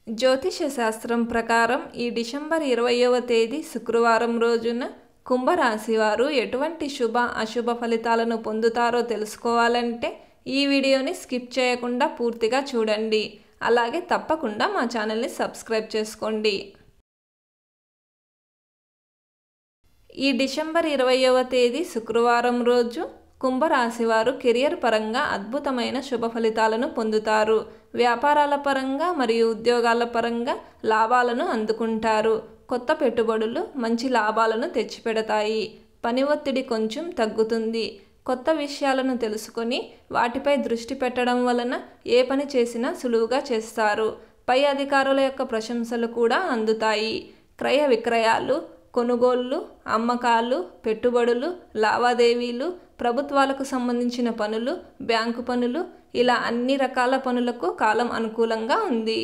జ్యోతిష శాస్త్రం ప్రకారం ఈ డిసెంబర్ 20వ తేదీ శుక్రవారం రోజున కుంభరాశి వారు ఎటువంటి శుభ అశుభ ఫలితాలను పొందుతారో తెలుసుకోవాలంటే ఈ వీడియోని స్కిప్ చేయకుండా పూర్తిగా చూడండి. అలాగే తప్పకుండా మా ఛానల్ని సబ్స్క్రైబ్ చేసుకోండి. ఈ డిసెంబర్ 20వ తేదీ శుక్రవారం రోజు కుంభరాశి వారు కెరియర్ పరంగా అద్భుతమైన శుభ ఫలితాలను పొందుతారు. వ్యాపారాల పరంగా మరియు ఉద్యోగాల పరంగా లాభాలను అందుకుంటారు. కొత్త పెట్టుబడులు మంచి లాభాలను తెచ్చిపెడతాయి. పని ఒత్తిడి కొంచెం తగ్గుతుంది. కొత్త విషయాలను తెలుసుకొని వాటిపై దృష్టి పెట్టడం వలన ఏ పని చేసినా సులువుగా చేస్తారు. పై అధికారుల యొక్క ప్రశంసలు కూడా అందుతాయి. క్రయ విక్రయాలు, కొనుగోళ్లు, అమ్మకాలు, పెట్టుబడులు, లావాదేవీలు, ప్రభుత్వాలకు సంబంధించిన పనులు, బ్యాంకు పనులు, ఇలా అన్ని రకాల పనులకు కాలం అనుకూలంగా ఉంది.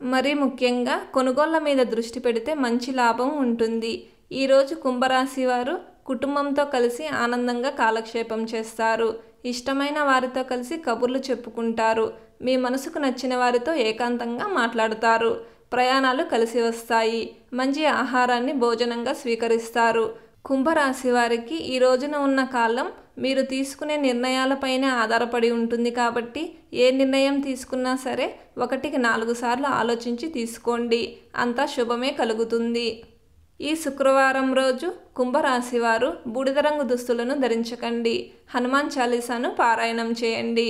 మరీ ముఖ్యంగా కొనుగోళ్ల మీద దృష్టి పెడితే మంచి లాభం ఉంటుంది. ఈరోజు కుంభరాశి వారు కుటుంబంతో కలిసి ఆనందంగా కాలక్షేపం చేస్తారు. ఇష్టమైన వారితో కలిసి కబుర్లు చెప్పుకుంటారు. మీ మనసుకు నచ్చిన వారితో ఏకాంతంగా మాట్లాడతారు. ప్రయాణాలు కలిసి వస్తాయి. మంచి ఆహారాన్ని భోజనంగా స్వీకరిస్తారు. కుంభరాశి వారికి ఈ రోజున ఉన్న కాలం మీరు తీసుకునే నిర్ణయాలపైనే ఆధారపడి ఉంటుంది కాబట్టి ఏ నిర్ణయం తీసుకున్నా సరే 1కి 4 సార్లు ఆలోచించి తీసుకోండి. అంతా శుభమే కలుగుతుంది. ఈ శుక్రవారం రోజు కుంభరాశి వారు బూడిద రంగు దుస్తులను ధరించకండి. హనుమాన్ చాలీసాను పారాయణం చేయండి.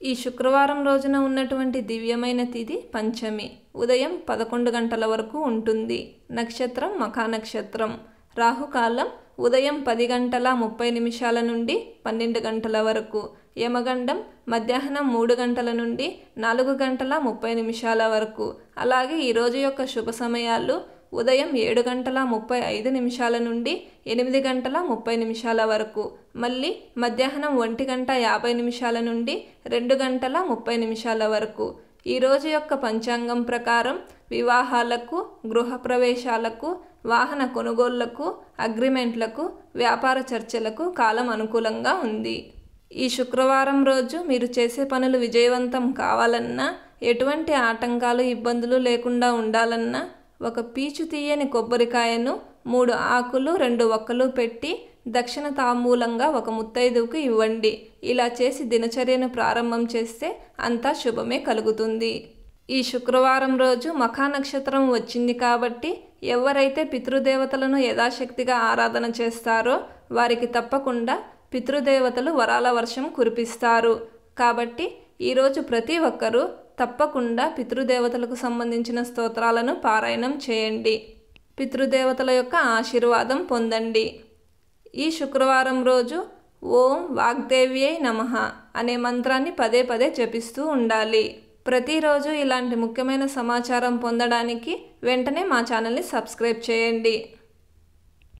ఈ శుక్రవారం రోజున ఉన్నటువంటి దివ్యమైన తిథి పంచమి. ఉదయం 11 గంటల వరకు ఉంటుంది. నక్షత్రం మఖా నక్షత్రం. రాహుకాలం ఉదయం 10 గంటల 30 నిమిషాల నుండి 12 గంటల వరకు. యమగండం మధ్యాహ్నం 3 గంటల నుండి 4 గంటల 30 నిమిషాల వరకు. అలాగే ఈరోజు యొక్క శుభ సమయాలు ఉదయం 7 గంటల 35 నిమిషాల నుండి 8 గంటల 30 నిమిషాల వరకు. మళ్ళీ మధ్యాహ్నం 1 గంట 50 నిమిషాల నుండి 2 గంటల 30 నిమిషాల వరకు. ఈరోజు యొక్క పంచాంగం ప్రకారం వివాహాలకు, గృహప్రవేశాలకు, వాహన కొనుగోళ్లకు, అగ్రిమెంట్లకు, వ్యాపార చర్చలకు కాలం అనుకూలంగా ఉంది. ఈ శుక్రవారం రోజు మీరు చేసే పనులు విజయవంతం కావాలన్నా, ఎటువంటి ఆటంకాలు ఇబ్బందులు లేకుండా ఉండాలన్నా ఒక పీచు తీయని కొబ్బరికాయను 3 ఆకులు 2 వక్కలు పెట్టి దక్షిణ తాంబూలంగా ఒక ముత్తైదువుకు ఇవ్వండి. ఇలా చేసి దినచర్యను ప్రారంభం చేస్తే అంతా శుభమే కలుగుతుంది. ఈ శుక్రవారం రోజు మఖా నక్షత్రం వచ్చింది కాబట్టి ఎవరైతే పితృదేవతలను యథాశక్తిగా ఆరాధన చేస్తారో వారికి తప్పకుండా పితృదేవతలు వరాల వర్షం కురిపిస్తారు. కాబట్టి ఈరోజు ప్రతి ఒక్కరూ తప్పకుండా పితృదేవతలకు సంబంధించిన స్తోత్రాలను పారాయణం చేయండి. పితృదేవతల యొక్క ఆశీర్వాదం పొందండి. ఈ శుక్రవారం రోజు ఓం వాగ్దేవ్యై నమః అనే మంత్రాన్ని పదే పదే జపిస్తూ ఉండాలి. ప్రతిరోజు ఇలాంటి ముఖ్యమైన సమాచారం పొందడానికి వెంటనే మా ఛానల్ని సబ్స్క్రైబ్ చేయండి.